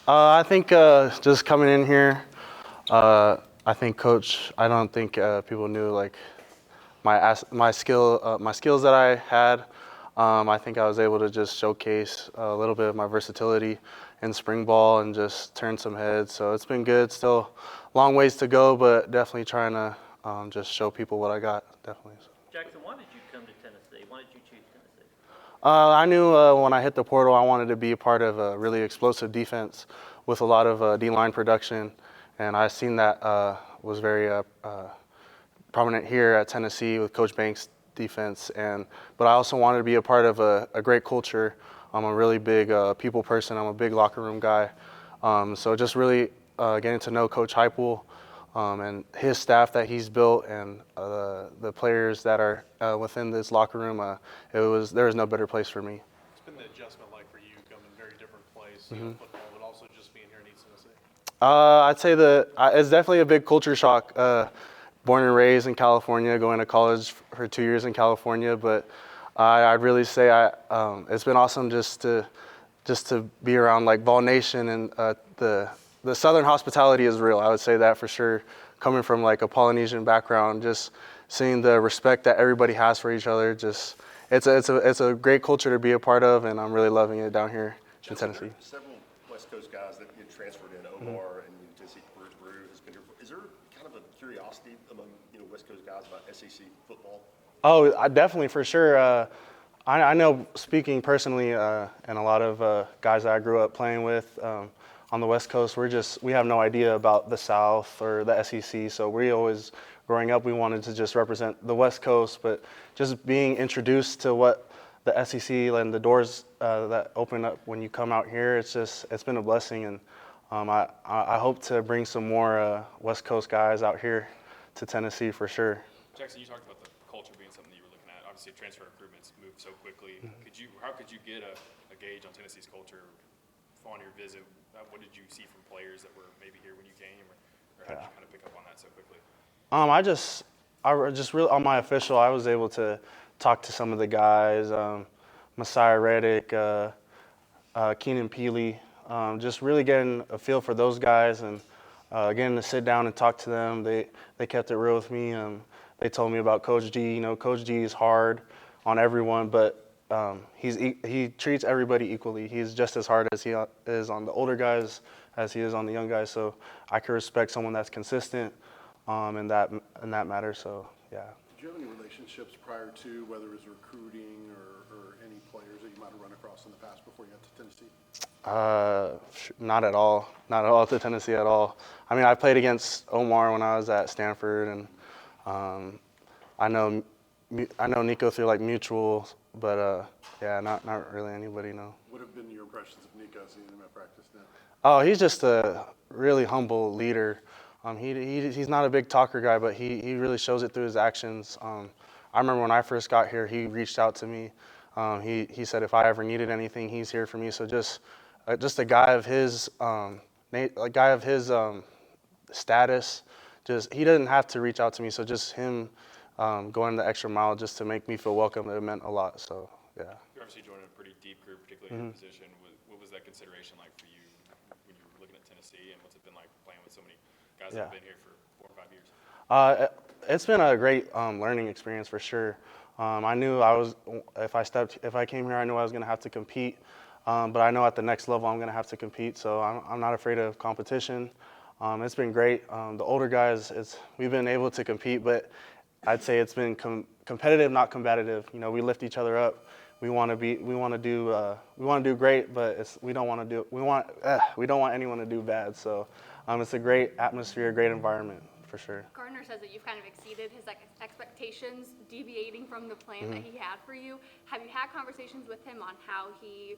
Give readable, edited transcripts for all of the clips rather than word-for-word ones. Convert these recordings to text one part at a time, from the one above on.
I think just coming in here, I think Coach. I don't think people knew like my skills that I had. I think I was able to just showcase a little bit of my versatility in spring ball and just turn some heads. So it's been good. Still long ways to go, but definitely trying to just show people what I got. Definitely. Jaxson, why did you come to Tennessee? Why did you choose Tennessee? I knew when I hit the portal, I wanted to be a part of a really explosive defense with a lot of D-line production, and I seen that was very prominent here at Tennessee with Coach Banks' defense. But I also wanted to be a part of a great culture. I'm a really big people person. I'm a big locker room guy. So just really getting to know Coach Heupel and his staff that he's built and the players that are within this locker room, there was no better place for me. It's been the adjustment like for you coming a very different place, football, but also just being here in East Tennessee? I'd say it's definitely a big culture shock. Born and raised in California, going to college for 2 years in California, but I'd really say it's been awesome just to be around like Vol Nation, and the Southern hospitality is real. I would say that for sure. Coming from like a Polynesian background, just seeing the respect that everybody has for each other, just it's a great culture to be a part of, and I'm really loving it down here in Tennessee. There are several West Coast guys that transferred in. Omar and Tennessee Brew has been here. Is there kind of a curiosity among West Coast guys about SEC football? Oh, definitely, for sure. I know, speaking personally, and a lot of guys that I grew up playing with on the West Coast, we have no idea about the South or the SEC. So we always, growing up, we wanted to just represent the West Coast. But just being introduced to what the SEC and the doors that open up when you come out here, it's been a blessing. And I hope to bring some more West Coast guys out here to Tennessee for sure. Jaxson, you talked about the culture being something that you were looking at. Obviously, transfer improvements move so quickly. How could you get a gauge on Tennessee's culture on your visit? What did you see from players that were maybe here when you came, or how did you kind of pick up on that so quickly? I just really on my official, I was able to talk to some of the guys, Messiah Reddick, Keenan Peely, just really getting a feel for those guys and getting to sit down and talk to them. They kept it real with me. They told me about Coach G. Coach G is hard on everyone, but he treats everybody equally. He's just as hard as he is on the older guys as he is on the young guys. So I can respect someone that's consistent in that matter. So yeah. Did you have any relationships prior to, whether it was recruiting or any players that you might have run across in the past before you got to Tennessee? Not at all. Not at all to Tennessee at all. I mean, I played against Omar when I was at Stanford, and I know Nico through like mutual, but yeah, not really anybody, no. What have been your impressions of Nico seeing him at practice now? Oh, he's just a really humble leader. He's not a big talker guy, but he really shows it through his actions. I remember when I first got here, he reached out to me. He said if I ever needed anything, he's here for me. So just a guy of his status, he didn't have to reach out to me. So just him going the extra mile just to make me feel welcome, it meant a lot. So yeah. You're obviously joining a pretty deep group, particularly in your position. What was that consideration like for you when you were looking at Tennessee, and what's it been like playing with so many guys that have been here for 4 or 5 years? It's been a great learning experience for sure. I knew if I came here, I knew I was going to have to compete. But I know at the next level I'm going to have to compete. So I'm not afraid of competition. It's been great. The older guys, we've been able to compete, but I'd say it's been competitive, not combative. We lift each other up. We want to do great, but we don't want anyone to do bad. So it's a great atmosphere, great environment for sure. Gardner says that you've kind of exceeded his expectations, deviating from the plan that he had for you. Have you had conversations with him on how he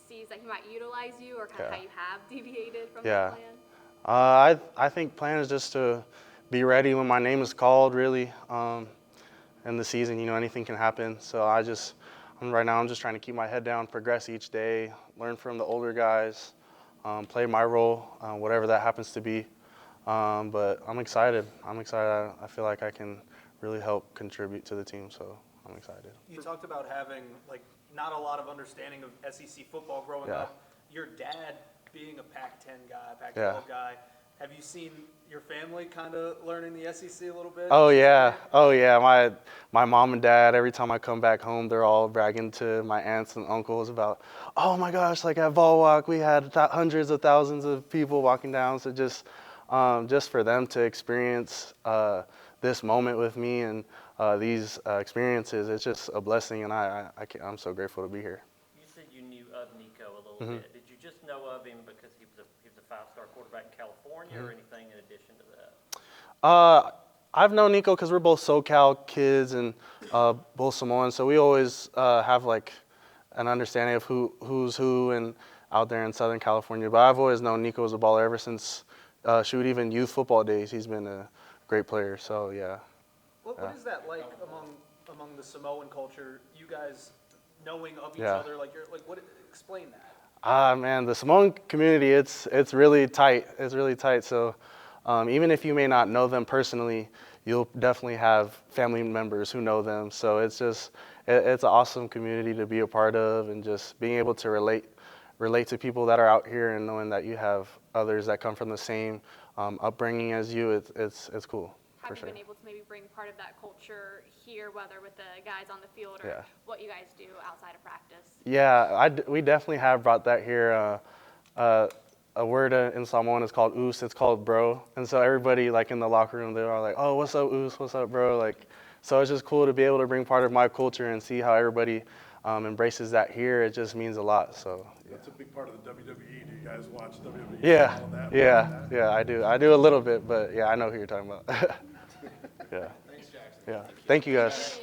sees that he might utilize you, or kind of how you have deviated from the plan? I think plan is just to be ready when my name is called, really. In the season, anything can happen. So right now I'm just trying to keep my head down, progress each day, learn from the older guys, play my role, whatever that happens to be. But I'm excited. I feel like I can really help contribute to the team, so I'm excited. You talked about having not a lot of understanding of SEC football growing up. Your dad being a Pac-10 guy, Pac-12 Yeah. guy, have you seen your family kind of learning the SEC a little bit? Oh yeah, my mom and dad. Every time I come back home, they're all bragging to my aunts and uncles about, oh my gosh, like at Vol Walk we had hundreds of thousands of people walking down. So just for them to experience this moment with me and these experiences, it's just a blessing, and I'm so grateful to be here. You said you knew of Nico a little Mm-hmm. bit. Did you just know of him because he was a five-star quarterback in California, Mm-hmm. or anything in addition to that? I've known Nico because we're both SoCal kids and both Samoan, so we always have like an understanding of who's who and out there in Southern California. But I've always known Nico as a baller ever since even youth football days. He's been a great player. So yeah. What is that like among the Samoan culture? You guys knowing of each Yeah. other, explain that. Man, the Samoan community, it's really tight. It's really tight. So even if you may not know them personally, you'll definitely have family members who know them. So it's an awesome community to be a part of, and just being able to relate to people that are out here and knowing that you have others that come from the same upbringing as you. It's cool. Have For you sure. been able to maybe bring part of that culture here, whether with the guys on the field or Yeah. what you guys do outside of practice? Yeah, we definitely have brought that here. A word in Samoan is called oos. It's called bro. And so everybody like in the locker room, they're all like, oh, what's up, oos? What's up, bro? Like, so it's just cool to be able to bring part of my culture and see how everybody embraces that here. It just means a lot. So That's a big part of the WWE. Do you guys watch WWE? yeah, All that, yeah, I do. I do a little bit, but yeah, I know who you're talking about. Yeah. Thanks, Jackson. Yeah. Thank you guys.